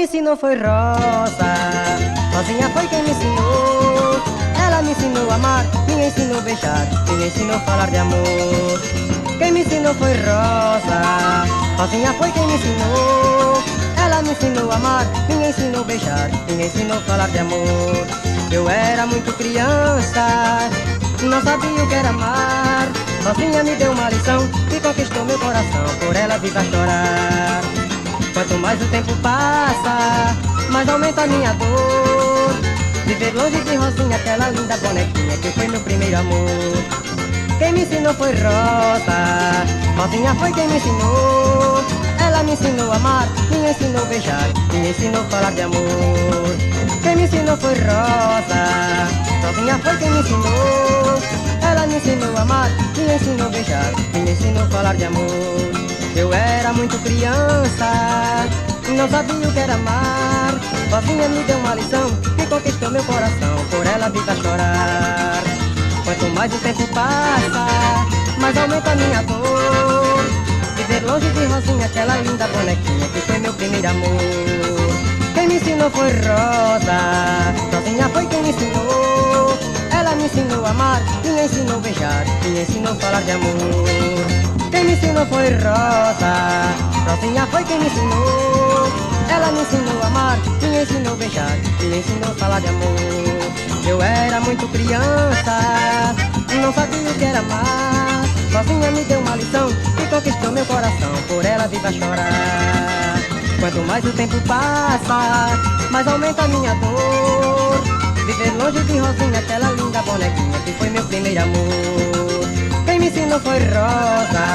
me ensinou foi Rosa, sozinha foi quem me ensinou. Ela me ensinou a amar, me ensinou a beijar, me ensinou a falar de amor. Quem me ensinou foi Rosa, sozinha foi quem me ensinou. Ela me ensinou a amar, me ensinou a beijar, me ensinou a falar de amor. Eu era muito criança, não sabia o que era amar. Sozinha me deu uma lição que conquistou meu coração, por ela vivo a chorar. Quanto mais o tempo passa, mais aumenta a minha dor. Viver longe de Rosinha, aquela linda bonequinha que foi meu primeiro amor. Quem me ensinou foi Rosa, Rosinha foi quem me ensinou. Ela me ensinou a amar, me ensinou a beijar, me ensinou a falar de amor. Quem me ensinou foi Rosa, Rosinha foi quem me ensinou. Ela me ensinou a amar, me ensinou a beijar, me ensinou a falar de amor. Eu era muito criança, não sabia o que era amar. Rosinha me deu uma lição que conquistou meu coração, por ela vivo a chorar. Quanto mais o tempo passa, mais aumenta a minha dor. Viver longe de Rosinha, aquela linda bonequinha que foi meu primeiro amor. Quem me ensinou foi Rosa, Rosinha foi quem me ensinou. Ela me ensinou a amar, me ensinou a beijar, me ensinou a falar de amor. Quem me ensinou foi Rosa, Rosinha foi quem me ensinou. Ela me ensinou a amar, me ensinou a beijar, me ensinou a falar de amor. Eu era muito criança, não sabia o que era amar. Rosinha me deu uma lição que conquistou meu coração, por ela vivo a chorar. Quanto mais o tempo passa, mais aumenta a minha dor. Viver longe de Rosinha, aquela linda bonequinha que foi meu primeiro amor. Quem me ensinou foi Rosa,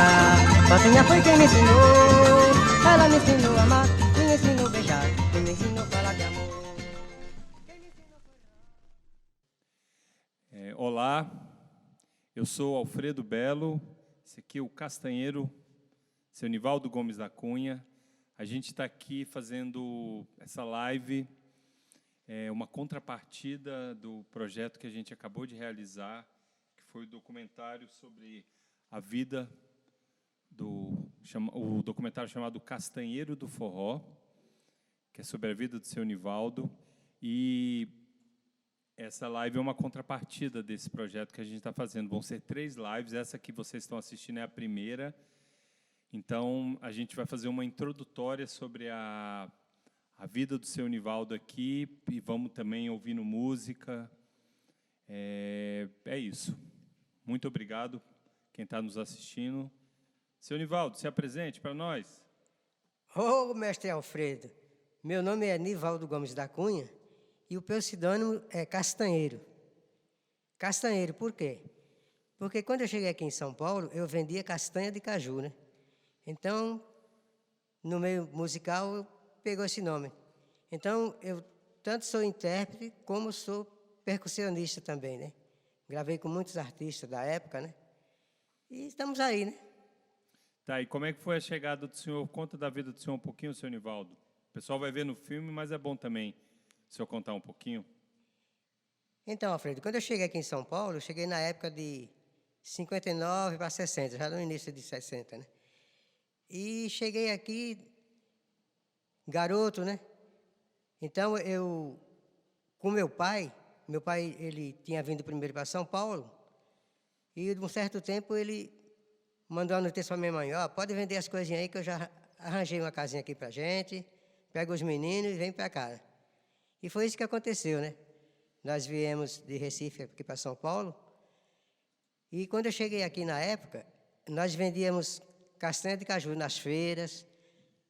Rosinha foi quem me ensinou. Ela me ensinou a amar, me ensinou a beijar, me ensinou a falar de amor. Olá, eu sou Alfredo Belo, esse aqui é o Castanheiro, seu Nivaldo Gomes da Cunha. A gente está aqui fazendo essa live, uma contrapartida do projeto que a gente acabou de realizar, que foi o documentário sobre a vida, o documentário chamado Castanheiro do Forró, que é sobre a vida do seu Nivaldo. E essa live é uma contrapartida desse projeto que a gente está fazendo. Vão ser 3 lives, essa que vocês estão assistindo é a primeira. Então, a gente vai fazer uma introdutória sobre a vida do seu Nivaldo aqui, e vamos também ouvindo música. É isso. Muito obrigado quem está nos assistindo. Seu Nivaldo, se apresente para nós. Ô, mestre Alfredo, meu nome é Nivaldo Gomes da Cunha e o pseudônimo é Castanheiro. Castanheiro, por quê? Porque quando eu cheguei aqui em São Paulo, eu vendia castanha de caju, né? Então, no meio musical, pegou esse nome. Então, eu tanto sou intérprete, como sou percussionista também, né? Gravei com muitos artistas da época, né? E estamos aí, né? Tá, e como é que foi a chegada do senhor? Conta da vida do senhor um pouquinho, seu Nivaldo. O pessoal vai ver no filme, mas é bom também o senhor contar um pouquinho. Então, Alfredo, quando eu cheguei aqui em São Paulo, eu cheguei na época de 59 para 60, já no início de 60, né? E cheguei aqui, garoto, né? Então, eu, com meu pai, ele tinha vindo primeiro para São Paulo, e de um certo tempo ele mandou uma notícia para minha mãe: ó, pode vender as coisinhas aí que eu já arranjei uma casinha aqui para gente, pega os meninos e vem para cá. E foi isso que aconteceu, né? Nós viemos de Recife aqui para São Paulo, e quando eu cheguei aqui na época, nós vendíamos castanha de caju nas feiras.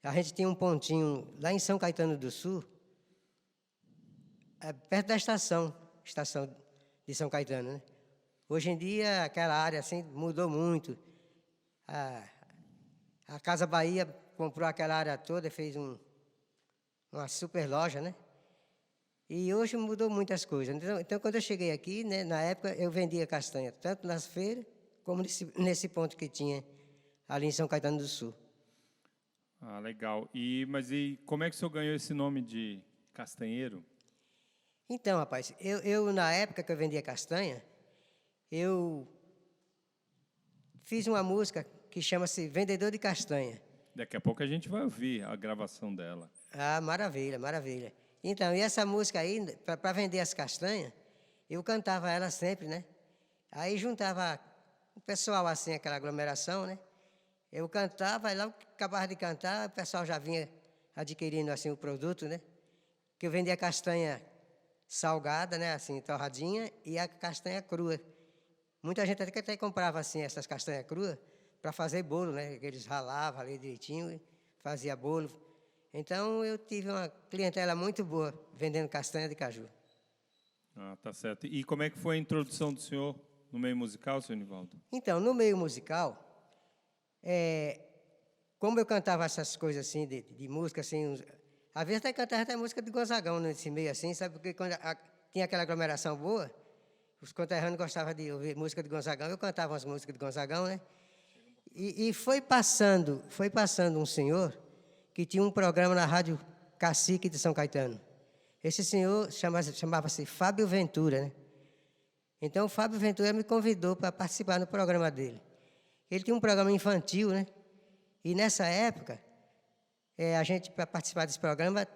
A gente tinha um pontinho lá em São Caetano do Sul, perto da estação de São Caetano, né? Hoje em dia, aquela área assim mudou muito. A Casa Bahia comprou aquela área toda, fez uma super loja, né? E hoje mudou muitas coisas. Então, quando eu cheguei aqui, né, na época, eu vendia castanha, tanto nas feiras, como nesse ponto que tinha ali em São Caetano do Sul. Ah, legal. Mas como é que o senhor ganhou esse nome de Castanheiro? Então, rapaz, eu na época que eu vendia castanha, eu fiz uma música que chama-se Vendedor de Castanha. Daqui a pouco a gente vai ouvir a gravação dela. Ah, maravilha, maravilha. Então, e essa música aí, para vender as castanhas, eu cantava ela sempre, né? Aí juntava o pessoal assim, aquela aglomeração, né? Eu cantava, aí logo que acabava de cantar, o pessoal já vinha adquirindo assim o produto, né? Que eu vendia castanha salgada, né? Assim, torradinha, e a castanha crua. Muita gente até comprava assim essas castanhas cruas para fazer bolo, né? Que eles ralavam ali direitinho e fazia bolo. Então eu tive uma clientela muito boa vendendo castanha de caju. Ah, tá certo. E como é que foi a introdução do senhor no meio musical, senhor Nivaldo? Então, no meio musical, como eu cantava essas coisas assim, de música, assim, às vezes até cantava até música de Gonzagão nesse meio assim, sabe? Porque quando tinha aquela aglomeração boa, os conterrâneos gostavam de ouvir música de Gonzagão, eu cantava as músicas de Gonzagão, né? E foi passando um senhor que tinha um programa na Rádio Cacique de São Caetano. Esse senhor chamava-se Fábio Ventura, né? Então, o Fábio Ventura me convidou para participar no programa dele. Ele tinha um programa infantil, né? E nessa época, a gente, para participar desse programa,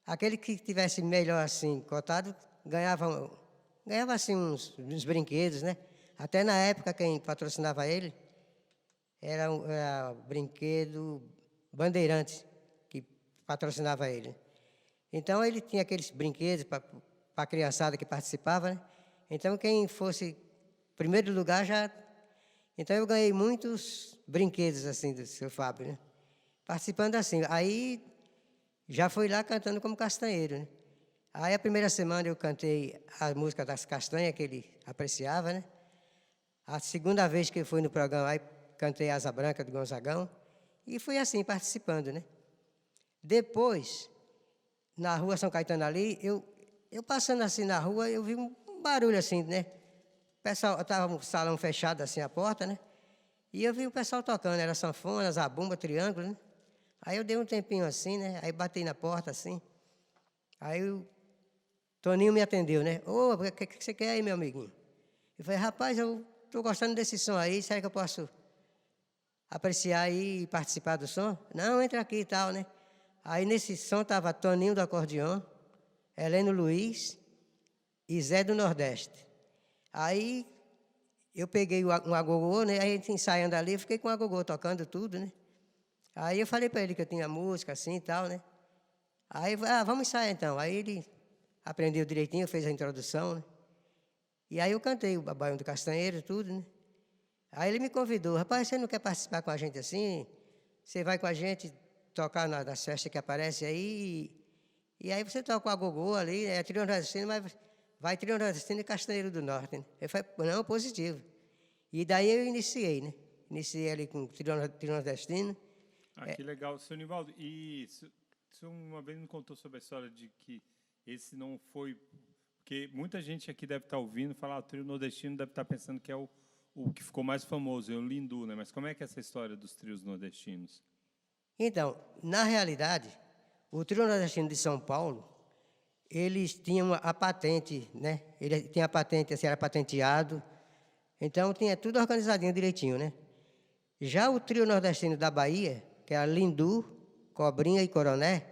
aquele que tivesse melhor assim, cotado, ganhava assim uns brinquedos, né? Até na época, quem patrocinava ele era o brinquedo Bandeirantes, que patrocinava ele. Então, ele tinha aqueles brinquedos para a criançada que participava, né? Então, quem fosse primeiro lugar já... Então, eu ganhei muitos brinquedos, assim, do seu Fábio, né? Participando assim. Aí, já fui lá cantando como castanheiro, né? Aí, a primeira semana, eu cantei a música das castanhas, que ele apreciava, né? A segunda vez que eu fui no programa, aí cantei Asa Branca, do Gonzagão. E fui assim, participando, né? Depois, na rua São Caetano ali, eu passando assim na rua, eu vi um barulho assim, né? O pessoal, estava um salão fechado assim, a porta, né? E eu vi o pessoal tocando, era sanfona, zabumba, triângulo, né? Aí eu dei um tempinho assim, né? Aí bati na porta assim. Aí o Toninho me atendeu, né? Ô, o que você quer aí, meu amiguinho? Eu falei, rapaz, eu estou gostando desse som aí, será que eu posso apreciar aí e participar do som? Não, entra aqui e tal, né? Aí nesse som estava Toninho do acordeão, Heleno Luiz e Zé do Nordeste. Aí eu peguei um agogô, né? Aí a gente ensaiando ali, eu fiquei com o agogô tocando tudo, né? Aí eu falei para ele que eu tinha música assim e tal, né? Aí, vamos ensaiar então. Aí ele aprendeu direitinho, fez a introdução, né? E aí eu cantei o Baião do Castanheiro, tudo, né? Aí ele me convidou, rapaz, você não quer participar com a gente assim? Você vai com a gente tocar nas festas que aparecem aí, e aí você toca o agogô ali, é trio nordestino, mas vai trio nordestino e Castanheiro do Norte, né? Eu falei, não, positivo. E daí eu iniciei, né? Iniciei ali com trio nordestino. Ah, que legal. Seu Nivaldo, e você uma vez me contou sobre a história de que esse não foi... Porque muita gente aqui deve estar ouvindo falar, o trio nordestino deve estar pensando que é o que ficou mais famoso, é o Lindu, né? Mas como é que é essa história dos trios nordestinos? Então, na realidade, o trio nordestino de São Paulo, eles tinham a patente, né? Ele tinha a patente, assim, era patenteado. Então, tinha tudo organizadinho direitinho, né? Já o trio nordestino da Bahia, que era Lindu, Cobrinha e Coroné,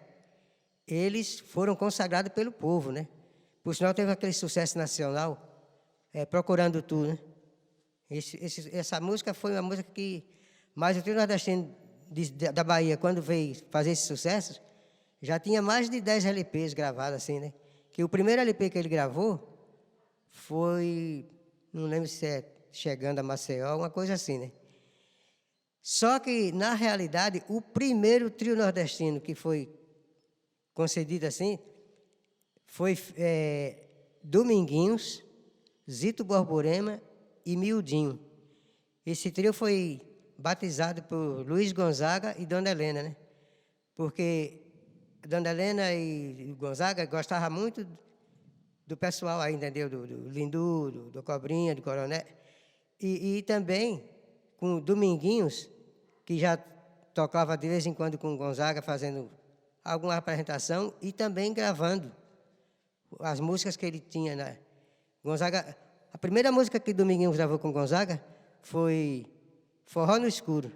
eles foram consagrados pelo povo, né? Por sinal, teve aquele sucesso nacional, Procurando Tu, né? Essa música foi uma música que... Mas o trio nordestino da Bahia, quando veio fazer esse sucesso, já tinha mais de 10 LPs gravados, assim, né? Que o primeiro LP que ele gravou foi... Não lembro se é Chegando a Maceió, uma coisa assim, né? Só que, na realidade, o primeiro trio nordestino que foi concedido assim foi Dominguinhos, Zito Borborema e Miudinho. Esse trio foi batizado por Luiz Gonzaga e Dona Helena, né? Porque Dona Helena e Gonzaga gostavam muito do pessoal aí, entendeu? Do Lindu, do Cobrinha, do Coroné. E também com Dominguinhos, que já tocava de vez em quando com Gonzaga, fazendo alguma apresentação e também gravando as músicas que ele tinha, né? Gonzaga, a primeira música que Dominguinhos gravou com Gonzaga foi Forró no Escuro.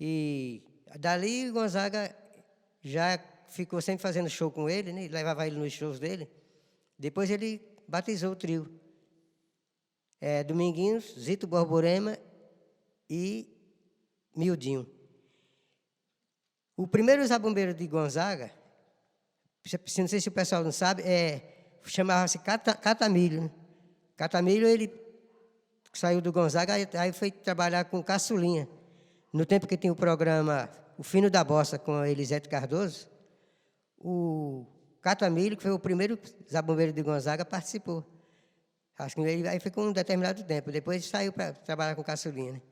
E dali Gonzaga já ficou sempre fazendo show com ele, né? Levava ele nos shows dele. Depois ele batizou o trio. Dominguinhos, Zito Borborema e Mildinho. O primeiro zabumbeiro de Gonzaga, não sei se o pessoal não sabe, chamava-se Catamilho. Né? Catamilho, ele saiu do Gonzaga, aí foi trabalhar com Caçulinha. No tempo que tinha o programa O Fino da Bossa, com a Elisete Cardoso, o Catamilho, que foi o primeiro zabumbeiro de Gonzaga, participou. Acho que ele aí ficou um determinado tempo. Depois saiu para trabalhar com Caçulinha. Né?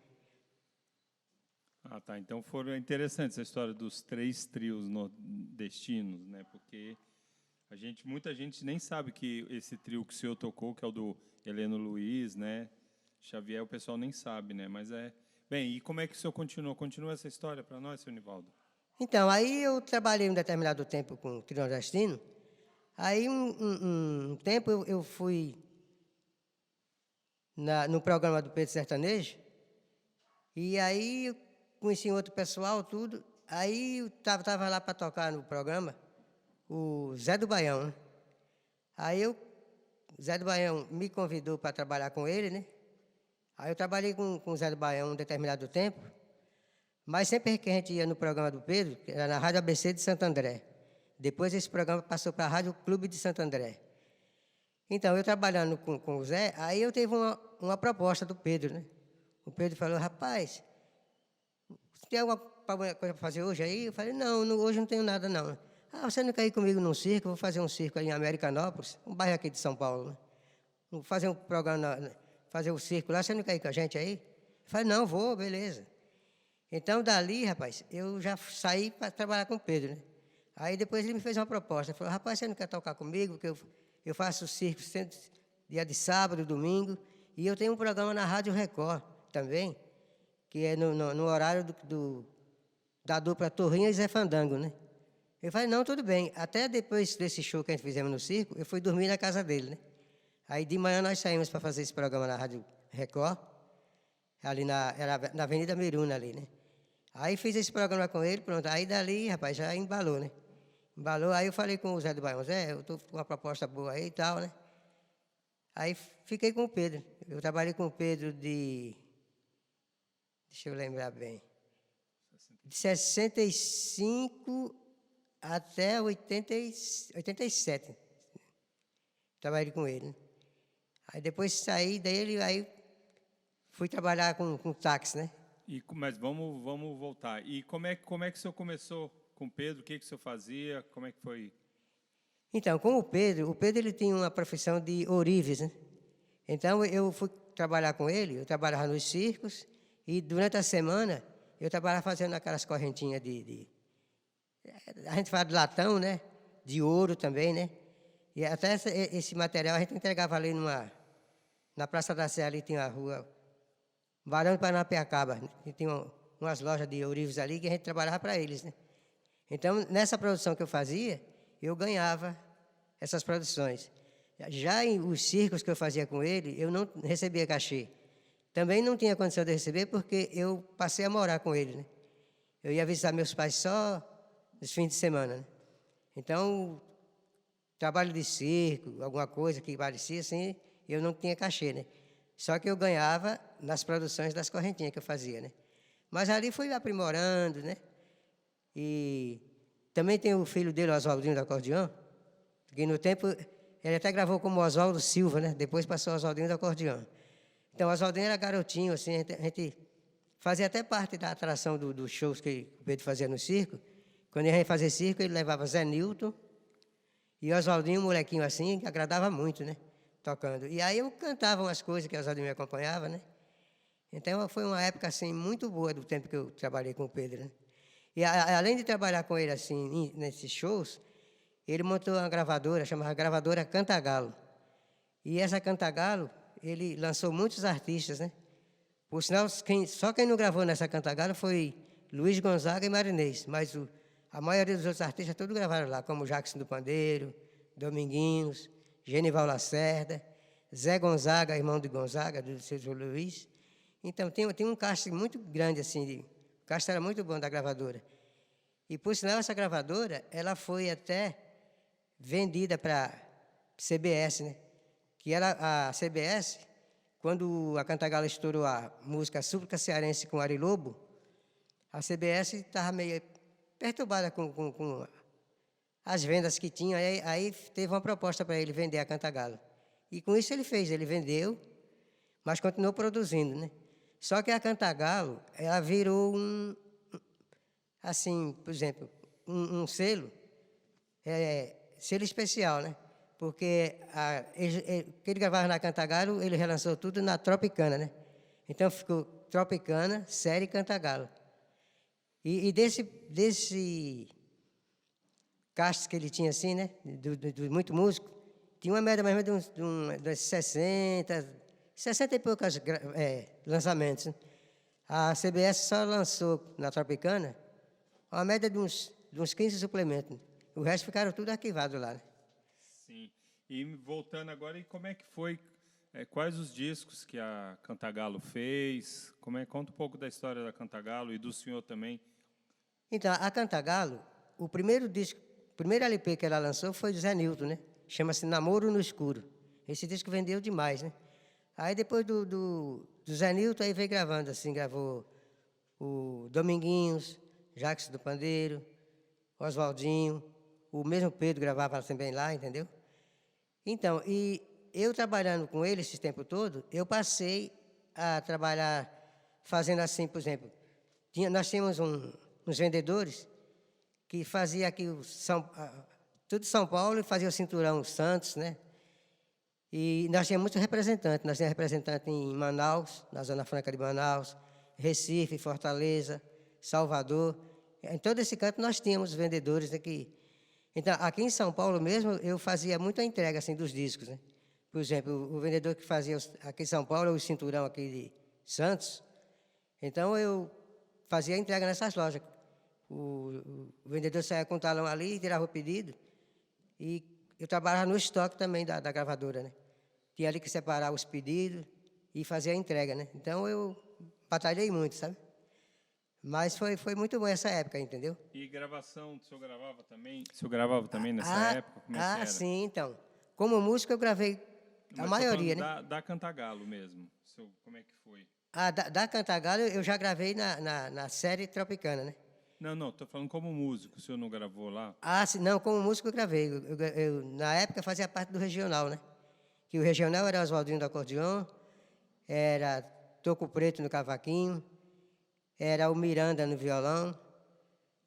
Ah, tá. Então foram interessante essa história dos 3 trios nordestinos, né? Porque muita gente nem sabe que esse trio que o senhor tocou, que é o do Heleno Luiz, né? Xavier, o pessoal nem sabe, né? Mas Bem, e como é que o senhor continuou? Continua essa história para nós, senhor Nivaldo. Então, aí eu trabalhei um determinado tempo com o trio nordestino. Aí, um tempo, eu fui no programa do Pedro Sertanejo, e aí eu conheci outro pessoal, tudo. Aí eu estava lá para tocar no programa, o Zé do Baião. Né? Aí o Zé do Baião me convidou para trabalhar com ele, né? Aí eu trabalhei com o Zé do Baião um determinado tempo, mas sempre que a gente ia no programa do Pedro, que era na Rádio ABC de Santo André. Depois esse programa passou para a Rádio Clube de Santo André. Então, eu trabalhando com o Zé, aí eu tive uma proposta do Pedro, né? O Pedro falou, rapaz, tem alguma coisa para fazer hoje aí? Eu falei, não, hoje não tenho nada, não. Ah, você não quer ir comigo num circo? Eu vou fazer um circo aí em Americanópolis, um bairro aqui de São Paulo, né? Vou fazer um programa, fazer um circo lá, você não quer ir com a gente aí? Eu falei, não, vou, beleza. Então, dali, rapaz, eu já saí para trabalhar com o Pedro, né? Aí depois ele me fez uma proposta, ele falou, rapaz, você não quer tocar comigo? Porque eu faço circo dia de sábado, domingo, e eu tenho um programa na Rádio Record também, que é no horário da dupla Torrinha e Zé Fandango, né? Eu falei, não, tudo bem. Até depois desse show que a gente fizemos no circo, eu fui dormir na casa dele, né? Aí de manhã nós saímos para fazer esse programa na Rádio Record, ali era na Avenida Miruna ali, né? Aí fiz esse programa com ele, pronto. Aí dali, rapaz, já embalou, né? Embalou, aí eu falei com o Zé do Baião, Zé, eu estou com uma proposta boa aí e tal, né? Aí fiquei com o Pedro. Eu trabalhei com o Pedro deixa eu lembrar bem, de 65 até 87. Trabalhei com ele. Né? Aí depois saí dele, aí fui trabalhar com táxi, né? Mas vamos voltar. E como é que o senhor começou com o Pedro? O que o senhor fazia? Como é que foi? Então, com o Pedro ele tinha uma profissão de ourives, né? Então, eu fui trabalhar com ele, eu trabalhava nos circos, e durante a semana, eu trabalhava fazendo aquelas correntinhas a gente fala de latão, né? De ouro também, né? E até esse material a gente entregava ali na Praça da Sé, ali tinha a rua Barão de Paranapiacaba, e tinha umas lojas de ourives ali que a gente trabalhava para eles, né? Então, nessa produção que eu fazia, eu ganhava essas produções. Já em os circos que eu fazia com ele, eu não recebia cachê. Também não tinha condição de receber porque eu passei a morar com ele, né? Eu ia visitar meus pais só nos fins de semana, né? Então, trabalho de circo, alguma coisa que parecia assim, eu não tinha cachê, né? Só que eu ganhava nas produções das correntinhas que eu fazia, né? Mas ali fui aprimorando, né? E também tem o filho dele, o Oswaldinho do acordeão, que no tempo ele até gravou como Oswaldo Silva, né? Depois passou o Oswaldinho do acordeão. Então, o Oswaldinho era garotinho, assim, a gente fazia até parte da atração dos shows que o Pedro fazia no circo. Quando ele ia fazer circo, ele levava Zé Nilton e o Oswaldinho, um molequinho assim, que agradava muito, né? Tocando. E aí eu cantava umas coisas que o Oswaldinho me acompanhava, né? Então, foi uma época, assim, muito boa do tempo que eu trabalhei com o Pedro, né? E além de trabalhar com ele, assim, nesses shows, ele montou uma gravadora, chamada Gravadora Cantagalo. E essa Cantagalo, ele lançou muitos artistas, né? Por sinal, só quem não gravou nessa Cantagalo foi Luiz Gonzaga e Marinês, mas a maioria dos outros artistas todos gravaram lá, como Jackson do Pandeiro, Dominguinhos, Genival Lacerda, Zé Gonzaga, irmão de Gonzaga, do Seu Luiz. Então, tem um cast muito grande, assim, Castro era muito bom da gravadora. E, por sinal, essa gravadora, ela foi até vendida para CBS, né? Que era a CBS, quando a Cantagalo estourou a música Súplica Cearense com Ari Lobo, a CBS estava meio perturbada com as vendas que tinha. Aí teve uma proposta para ele vender a Cantagalo. E com isso ele fez, ele vendeu, mas continuou produzindo, né? Só que a Cantagalo, ela virou assim, por exemplo, um selo, selo especial, né? Porque o que ele gravava na Cantagalo, ele relançou tudo na Tropicana, né? Então ficou Tropicana, série Cantagalo. E desse cast que ele tinha assim, né? Do muito músico, tinha uma média mais ou menos de uns 60 e poucos lançamentos, né? A CBS só lançou na Tropicana uma média de uns 15 suplementos. Né? O resto ficaram tudo arquivados lá. Né? Sim. E voltando agora, e como é que foi? Quais os discos que a Cantagalo fez? Conta um pouco da história da Cantagalo e do senhor também. Então, a Cantagalo, o primeiro LP que ela lançou foi do Zé Nilton, né? Chama-se Namoro no Escuro. Esse disco vendeu demais, né? Aí depois do Zé Nilton, aí veio gravando, assim, gravou o Dominguinhos, Jacques do Pandeiro, Oswaldinho, o mesmo Pedro gravava também lá, entendeu? Então, e eu trabalhando com ele esse tempo todo, eu passei a trabalhar fazendo assim, por exemplo, nós tínhamos uns vendedores que fazia aqui tudo São Paulo e fazia o Cinturão Santos, né? E nós tínhamos muitos representantes. Nós tínhamos representante em Manaus, na Zona Franca de Manaus, Recife, Fortaleza, Salvador. Em todo esse canto nós tínhamos vendedores aqui. Então, aqui em São Paulo mesmo, eu fazia muita entrega assim, dos discos, né? Por exemplo, o vendedor que fazia aqui em São Paulo, o Cinturão aqui de Santos, então eu fazia a entrega nessas lojas. O vendedor saía com o talão ali, tirava o pedido, e eu trabalhava no estoque também da gravadora, né? Tinha ali que separar os pedidos e fazer a entrega, né? Então eu batalhei muito, sabe? Mas foi muito bom essa época, entendeu? E gravação, o senhor gravava também? O senhor gravava também nessa época? Como é que era? Sim, então. Como músico eu gravei a maioria, né? Da Cantagalo mesmo. Como é que foi? Da Cantagalo eu já gravei na série Tropicana, né? Não, estou falando como músico, o senhor não gravou lá? Sim, não, como músico eu gravei. Na época fazia parte do regional, né? Que o regional era Oswaldinho do acordeon, era Toco Preto no cavaquinho, era o Miranda no violão.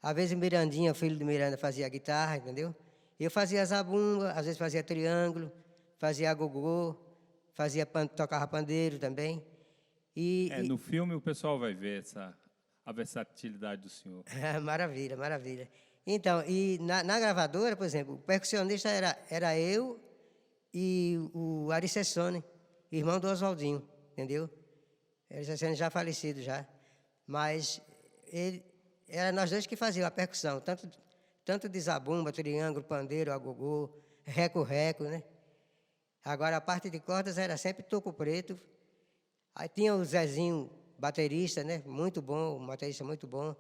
Às vezes o Mirandinha, o filho do Miranda, fazia guitarra, entendeu? Eu fazia zabumba, às vezes fazia triângulo, fazia gogô, tocava pandeiro também. No filme o pessoal vai ver a versatilidade do senhor. Maravilha, maravilha. Então, e na gravadora, por exemplo, o percussionista era eu e o Ari Sessone, irmão do Oswaldinho, entendeu? Ari Sessone já falecido já. Mas era nós dois que fazíamos a percussão, tanto de zabumba, triângulo, pandeiro, agogô, reco-reco, né? Agora, a parte de cordas era sempre Toco Preto. Aí tinha o Zezinho, baterista, né? Muito bom, um baterista muito bom.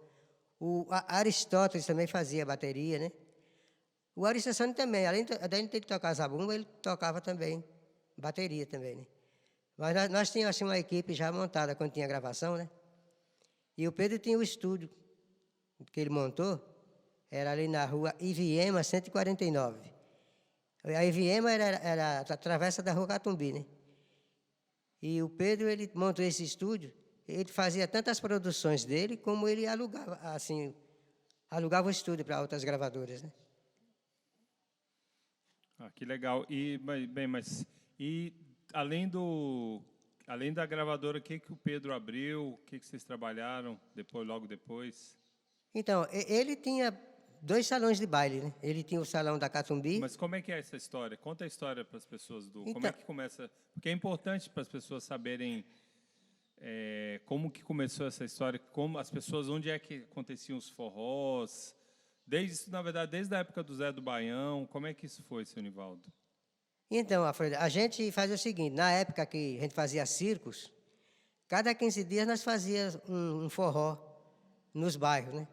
O Aristóteles também fazia bateria, né? O Ari Sessone também, além de tocar zabumba, ele tocava também bateria também, né? Mas nós tínhamos assim, uma equipe já montada quando tinha gravação, né? E o Pedro tinha o estúdio que ele montou, era ali na rua Iviema 149. A Iviema era a travessa da rua Catumbi, né? E o Pedro, ele montou esse estúdio, ele fazia tantas produções dele, como ele alugava o estúdio para outras gravadoras, né? Que legal. E além da gravadora, o que o Pedro abriu? O que vocês trabalharam logo depois? Então, ele tinha 2 salões de baile, né? Ele tinha o salão da Catumbi. Mas como é que é essa história? Conta a história para as pessoas como é que começa? Porque é importante para as pessoas saberem como que começou essa história, como as pessoas, onde é que aconteciam os forrós, na verdade, desde a época do Zé do Baião. Como é que isso foi, seu Nivaldo? Então, Alfredo, a gente fazia o seguinte, na época que a gente fazia circos, cada 15 dias nós fazíamos um forró nos bairros, né?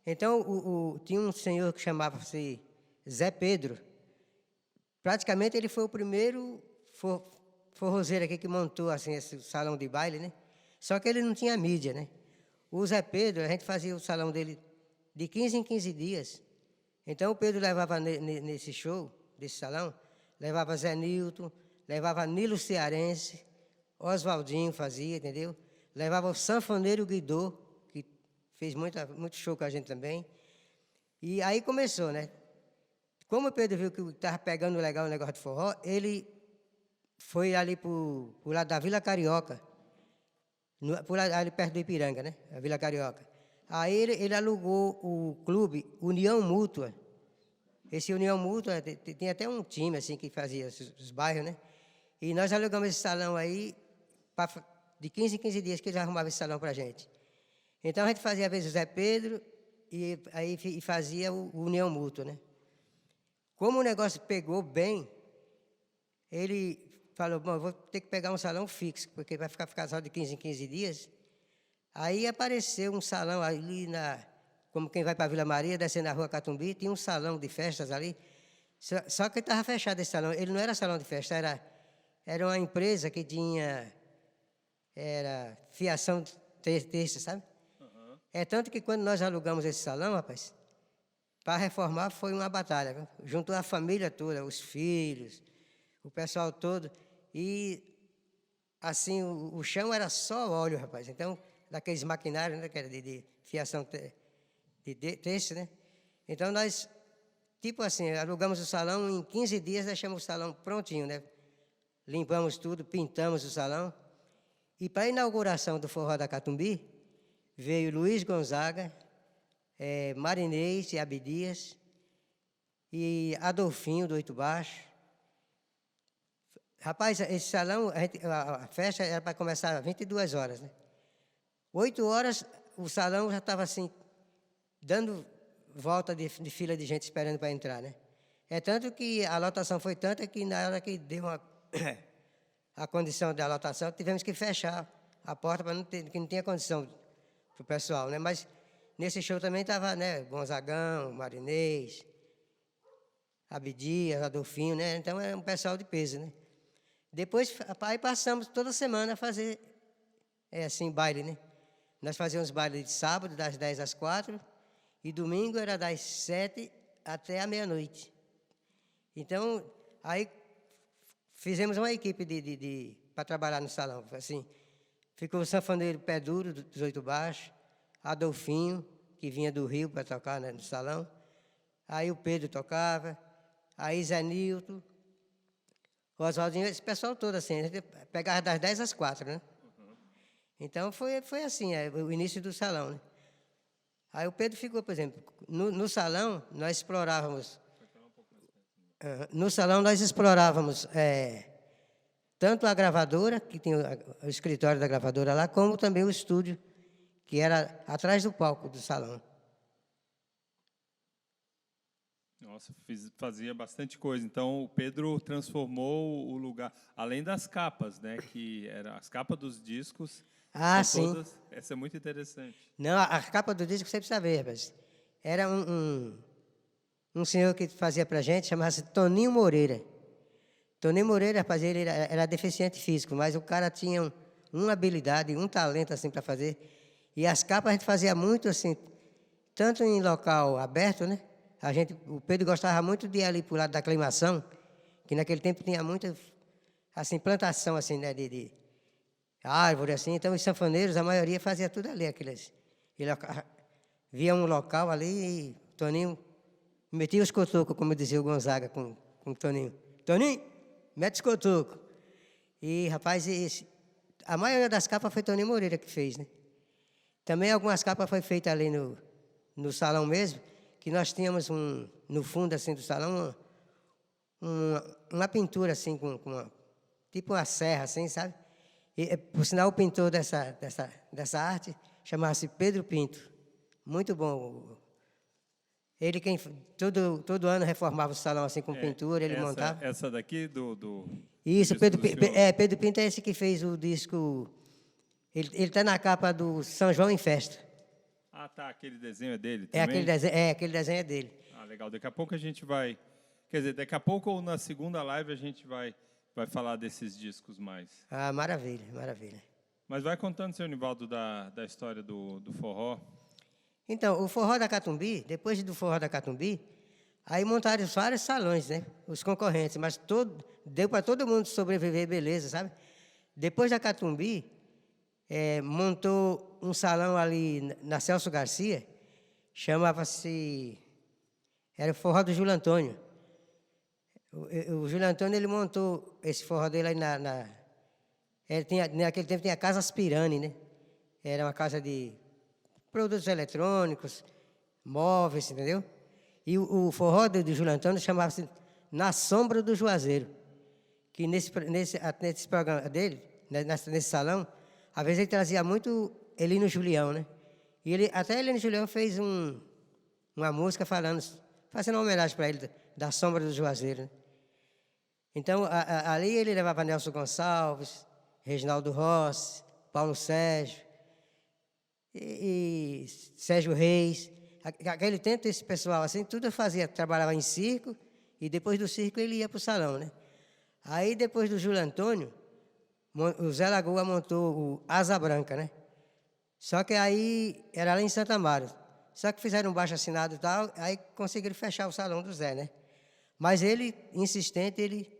Então, tinha um senhor que chamava-se Zé Pedro. Praticamente, ele foi o primeiro forrozeiro aqui que montou assim, esse salão de baile, né? Só que ele não tinha mídia, né? O Zé Pedro, a gente fazia o salão dele de 15 em 15 dias. Então, o Pedro levava nesse show, desse salão, levava Zé Nilton, levava Nilo Cearense, Oswaldinho fazia, entendeu? Levava o sanfoneiro Guidô, que fez muito show com a gente também. E aí começou, né? Como o Pedro viu que estava pegando legal o negócio de forró, ele foi ali para o lado da Vila Carioca, ali perto do Ipiranga, né? A Vila Carioca. Aí ele alugou o clube União Mútua. Esse União Mútua tinha até um time assim que fazia os bairros, né? E nós alugamos esse salão aí de 15 em 15 dias que eles arrumavam esse salão para a gente. Então a gente fazia às vezes o Zé Pedro e aí fazia o União Mútua, né? Como o negócio pegou bem, ele falou, bom, vou ter que pegar um salão fixo, porque vai ficar só de 15 em 15 dias. Aí apareceu um salão ali, como quem vai para a Vila Maria, descendo na rua Catumbi, tinha um salão de festas ali, só que estava fechado esse salão. Ele não era salão de festa, era uma empresa que era fiação de texto, sabe? Uhum. É tanto que quando nós alugamos esse salão, rapaz, para reformar foi uma batalha, viu? Juntou a família toda, os filhos, o pessoal todo, e assim, o chão era só óleo, rapaz. Então, daqueles maquinários, né, que era de fiação de texto, né? Então, nós, tipo assim, alugamos o salão, em 15 dias deixamos o salão prontinho, né? Limpamos tudo, pintamos o salão. E para a inauguração do Forró da Catumbi, veio Luiz Gonzaga, Marinês e Abdias, e Adolfinho, do Oito Baixo. Rapaz, esse salão, a festa era para começar às 22 horas, né? 8 horas, o salão já estava assim, dando volta de fila de gente esperando para entrar, né? É tanto que a lotação foi tanta que na hora que deu a condição da lotação, tivemos que fechar a porta que não tinha condição para o pessoal, né? Mas nesse show também estava, né, Gonzagão, Marinês, Abdias, Adolfinho, né? Então é um pessoal de peso, né? Depois, aí passamos toda semana a fazer, assim, baile, né? Nós fazíamos baile de sábado, das 10 às 4, e domingo era das 7 até a meia-noite. Então, aí fizemos uma equipe para trabalhar no salão. Assim, ficou o sanfoneiro Pé Duro, dos Oito Baixos, Adolfinho, que vinha do Rio para tocar, né, no salão. Aí o Pedro tocava, aí Zé Nilton, o Oswaldinho, esse pessoal todo assim, a gente pegava das 10 às 4, né? Uhum. Então foi assim, o início do salão, né? Aí o Pedro ficou, por exemplo, no salão nós explorávamos. No salão nós explorávamos tanto a gravadora, que tinha o escritório da gravadora lá, como também o estúdio, que era atrás do palco do salão. Nossa, fazia bastante coisa. Então, o Pedro transformou o lugar, além das capas, né, que eram as capas dos discos. Sim. Todas, essa é muito interessante. Não, a capa do disco você precisa ver, rapaz. Era um senhor que fazia para a gente, chamava-se Toninho Moreira. Toninho Moreira, rapaz, ele era deficiente físico, mas o cara tinha uma habilidade, um talento assim para fazer. E as capas a gente fazia muito assim, tanto em local aberto, né? O Pedro gostava muito de ir ali para o lado da Aclimação, que naquele tempo tinha muita assim, plantação assim, né, de árvore, assim. Então, os sanfoneiros, a maioria fazia tudo ali. Ele via um local ali e Toninho metia os cotucos, como dizia o Gonzaga com o Toninho. Toninho, mete os cotucos. E, rapaz, a maioria das capas foi Toninho Moreira que fez, né? Também algumas capas foi feita ali no salão mesmo, que nós tínhamos no fundo assim do salão uma pintura assim tipo uma serra assim, sabe? E, por sinal, o pintor dessa arte chamava-se Pedro Pinto. Muito bom. Ele todo ano reformava o salão assim com pintura, ele montava. Essa daqui Isso, Pedro Pinto é esse que fez o disco. Ele está na capa do São João em Festa. Ah, tá, aquele desenho é dele É também? aquele desenho é dele. Ah, legal. Daqui a pouco a gente vai... Quer dizer, daqui a pouco ou na segunda live a gente vai falar desses discos mais. Ah, maravilha, maravilha. Mas vai contando, seu Nivaldo, da história do forró. Então, o forró da Catumbi, depois do forró da Catumbi, aí montaram vários salões, né? Os concorrentes, mas deu para todo mundo sobreviver, beleza, sabe? Depois da Catumbi, montou um salão ali na Celso Garcia, chamava-se... Era o forró do Júlio Antônio. O Júlio Antônio, ele montou esse forró dele aí naquele tempo tinha a Casa Aspirani, né? Era uma casa de produtos eletrônicos, móveis, entendeu? E o forró do Júlio Antônio chamava-se Na Sombra do Juazeiro. Que nesse programa dele, nesse salão, às vezes ele trazia muito Elino Julião, né? E até Elino Julião fez uma música fazendo uma homenagem para ele, da Sombra do Juazeiro, né? Então, ali ele levava Nelson Gonçalves, Reginaldo Rossi, Paulo Sérgio e Sérgio Reis. Aquele tempo, esse pessoal assim, tudo trabalhava em circo, e depois do circo ele ia para o salão, né? Aí, depois do Júlio Antônio, o Zé Lagoa montou o Asa Branca, né? Só que aí, era lá em Santa Amaro. Só que fizeram um baixo-assinado e tal, aí conseguiram fechar o salão do Zé, né? Mas ele, insistente, ele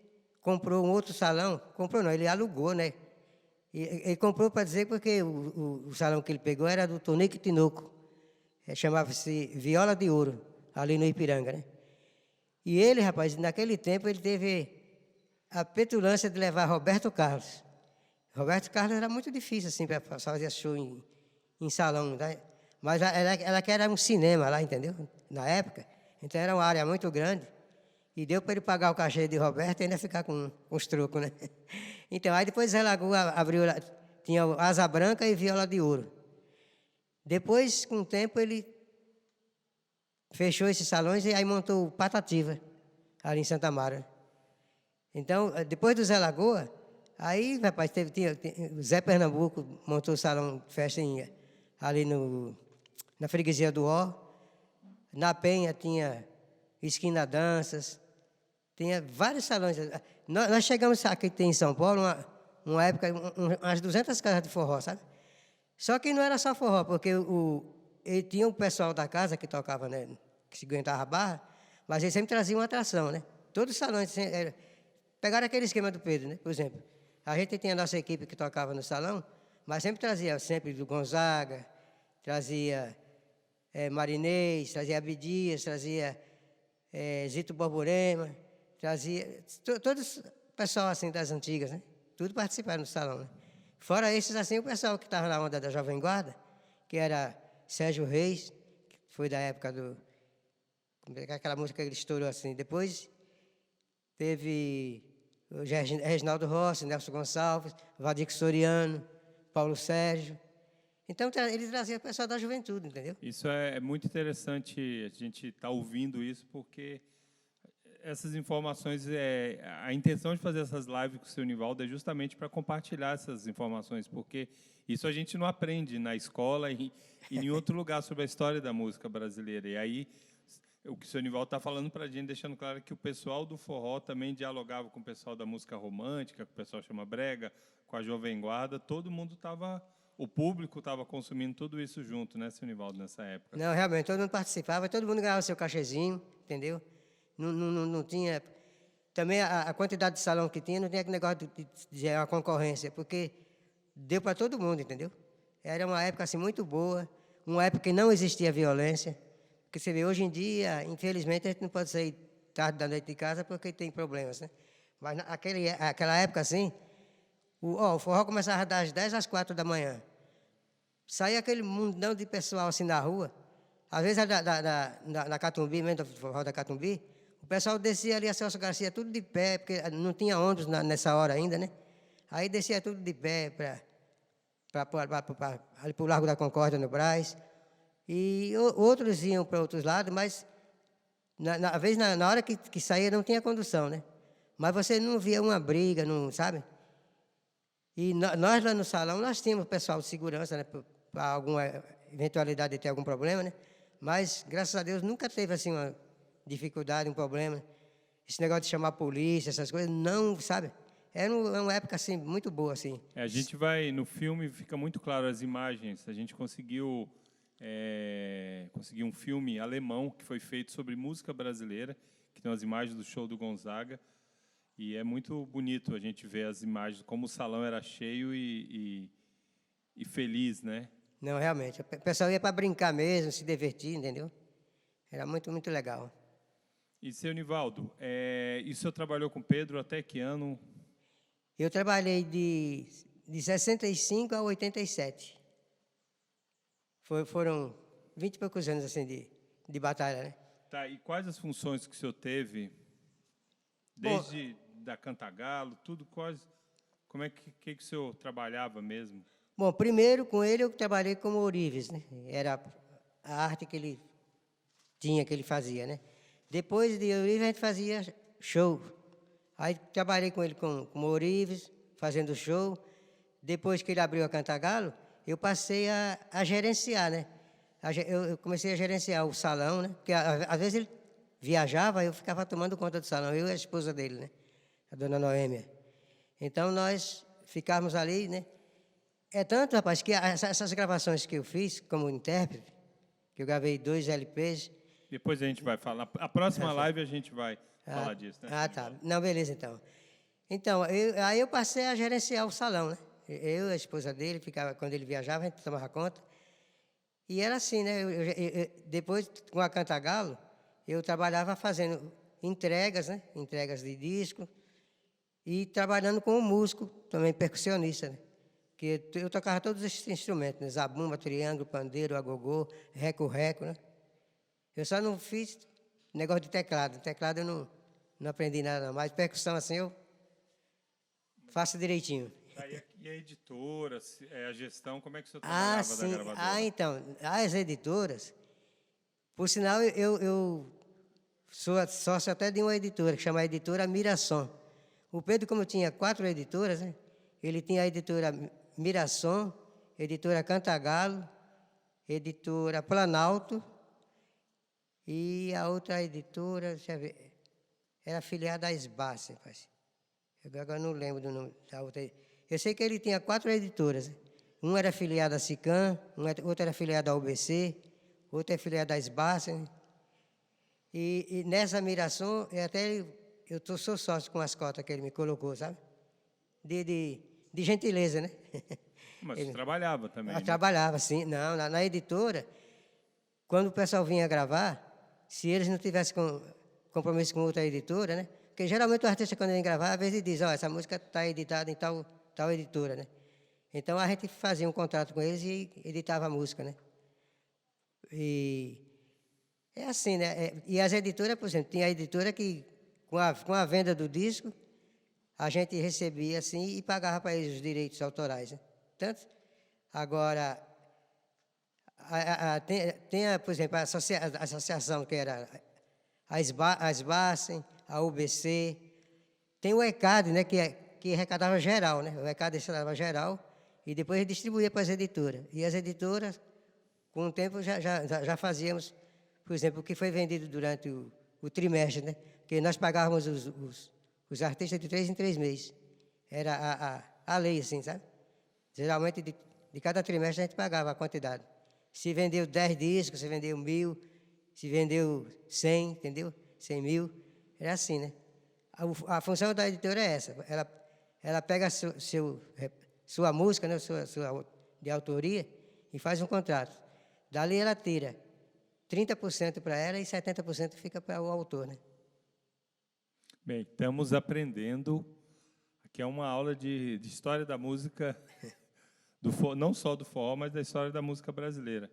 comprou um outro salão. Comprou não, ele alugou, né? Ele comprou para dizer porque o salão que ele pegou era do Tonico Tinoco. Chamava-se Viola de Ouro, ali no Ipiranga, né? E ele, rapaz, naquele tempo, ele teve a petulância de levar Roberto Carlos. Roberto Carlos era muito difícil, assim, para fazer show em salão, né? Mas ela que era um cinema lá, entendeu? Na época. Então, era uma área muito grande. E deu para ele pagar o cachê de Roberto e ainda ficar com os trocos, né? Então, aí depois Zé Lagoa abriu, tinha Asa Branca e Viola de Ouro. Depois, com o tempo, ele fechou esses salões e aí montou o Patativa, ali em Santa Amaro. Então, depois do Zé Lagoa, aí, rapaz, o Zé Pernambuco montou o salão de festa ali na freguesia do Ó. Na Penha tinha Esquina Danças, tinha vários salões. Nós chegamos aqui em São Paulo, uma época, umas 200 casas de forró, sabe? Só que não era só forró, porque ele tinha o pessoal da casa que tocava, né, que se aguentava a barra, mas eles sempre traziam uma atração, né? Todos os salões pegaram aquele esquema do Pedro, né? Por exemplo, a gente tinha a nossa equipe que tocava no salão, mas sempre trazia do Gonzaga, trazia Marinês, trazia Abdias, trazia Zito Borborema, trazia todos o pessoal assim das antigas, né? Tudo participaram no salão, né? Fora esses, assim, o pessoal que estava na onda da Jovem Guarda, que era Sérgio Reis, que foi da época aquela música que ele estourou assim. Depois teve o Reginaldo Rossi, Nelson Gonçalves, Valdir Soriano, Paulo Sérgio. Então, ele trazia o pessoal da juventude, entendeu? Isso é muito interessante a gente estar ouvindo isso, porque essas informações, a intenção de fazer essas lives com o seu Nivaldo é justamente para compartilhar essas informações, porque isso a gente não aprende na escola e em outro lugar sobre a história da música brasileira. E aí, o que o seu Nivaldo está falando para a gente, deixando claro que o pessoal do forró também dialogava com o pessoal da música romântica, que o pessoal chama brega, com a Jovem Guarda, todo mundo estava... O público estava consumindo tudo isso junto, né, seu Nivaldo, nessa época? Não, realmente, todo mundo participava, todo mundo ganhava seu cachezinho, entendeu? Não tinha... Também a quantidade de salão que tinha, não tinha aquele negócio de uma concorrência, porque deu para todo mundo, entendeu? Era uma época assim, muito boa, uma época que não existia violência, porque você vê, hoje em dia, infelizmente, a gente não pode sair tarde da noite de casa porque tem problemas, né? Mas naquela época, assim, o forró começava das 10 às 4 da manhã. Saía aquele mundão de pessoal assim na rua. Às vezes, na Catumbi, mesmo do forró da Catumbi, o pessoal descia ali a Celso Garcia tudo de pé, porque não tinha ônibus nessa hora ainda, né? Aí descia tudo de pé para ali para o Largo da Concórdia, no Brás. E outros iam para outros lados, mas às vezes na hora que saía não tinha condução, né? Mas você não via uma briga, não, sabe? E nós lá no salão, nós tínhamos pessoal de segurança, né, para alguma eventualidade de ter algum problema, né? Mas, graças a Deus, nunca teve, assim, uma dificuldade, um problema. Esse negócio de chamar a polícia, essas coisas, não, sabe? Era uma época, assim, muito boa, assim. A gente vai, no filme, fica muito claro as imagens. A gente conseguiu um filme alemão que foi feito sobre música brasileira, que tem as imagens do show do Gonzaga. E é muito bonito a gente ver as imagens, como o salão era cheio e feliz, né? Não, realmente. O pessoal ia para brincar mesmo, se divertir, entendeu? Era muito, muito legal. E, seu Nivaldo, e o senhor trabalhou com o Pedro até que ano? Eu trabalhei de 65 a 87. Foram 20 e poucos anos, assim, de batalha, né? Tá, e quais as funções que o senhor teve, desde da Cantagalo, tudo, como é que o senhor trabalhava mesmo? Bom, primeiro, com ele, eu trabalhei como ourives, né? Era a arte que ele tinha, que ele fazia, né? Depois de ourives, a gente fazia show. Aí trabalhei com ele como ourives, fazendo show. Depois que ele abriu a Cantagalo, eu passei a gerenciar, né? Eu comecei a gerenciar o salão, né? Porque às vezes ele viajava, eu ficava tomando conta do salão, eu e a esposa dele, né? A dona Noêmia. Então, nós ficávamos ali, né? É tanto, rapaz, que essas gravações que eu fiz como intérprete, que eu gravei 2 LPs... Depois a gente vai falar. A próxima live a gente vai falar disso, né? Ah, tá. Não, beleza, então. Então, aí eu passei a gerenciar o salão, né? Eu e a esposa dele, ficava, quando ele viajava, a gente tomava conta. E era assim, né? Depois, com a Cantagalo, eu trabalhava fazendo entregas, né? Entregas de disco. E trabalhando como músico, também percussionista, né? Que eu tocava todos esses instrumentos, né? Zabumba, triângulo, pandeiro, agogô, reco-reco, né? Eu só não fiz negócio de teclado. Teclado eu não aprendi nada, não. Mas percussão, assim, eu faço direitinho. E a editora, a gestão, como é que o senhor trabalhava da gravadora? Então, as editoras... Por sinal, eu sou sócio até de uma editora, que chama a editora Mirasom. O Pedro, como tinha 4 editoras, né? Ele tinha a editora Mirasom, editora Cantagalo, editora Planalto, e a outra editora, deixa eu ver, era afiliada à SBAC, parece. Eu agora não lembro do nome da outra. Eu sei que ele tinha 4 editoras. Né? Uma era afiliada à SICAM, outra era afiliada à UBC, outra é afiliada à SBAC. Né? E nessa Mirasom, eu sou sócio com as cotas que ele me colocou, sabe? De gentileza, né? Mas você trabalhava também, Eu né? trabalhava, sim. Não, na editora, quando o pessoal vinha gravar, se eles não tivessem compromisso com outra editora, né? Porque geralmente o artista, quando vem gravar, às vezes diz, essa música está editada em tal editora, né? Então, a gente fazia um contrato com eles e editava a música, né? E é assim, né? E as editoras, por exemplo, tinha a editora que, com a venda do disco, a gente recebia assim e pagava para eles os direitos autorais. Né? Tanto, agora, tem, por exemplo, a associação que era a SBAC, a UBC, tem o ECAD, né, que arrecadava geral, né? O ECAD arrecadava geral e depois distribuía para as editoras. E as editoras, com o tempo, já fazíamos, por exemplo, o que foi vendido durante o trimestre, né? Porque nós pagávamos os artistas de 3 em 3 meses. Era a lei, assim, sabe? Geralmente, de cada trimestre, a gente pagava a quantidade. Se vendeu 10 discos, se vendeu 1000, se vendeu 100, entendeu? 100 mil. Era assim, né? A função da editora é essa. Ela pega sua música, né? sua de autoria, e faz um contrato. Dali ela tira 30% para ela e 70% fica para o autor, né? Bem, estamos aprendendo. Aqui é uma aula de história da música, não só do forró, mas da história da música brasileira.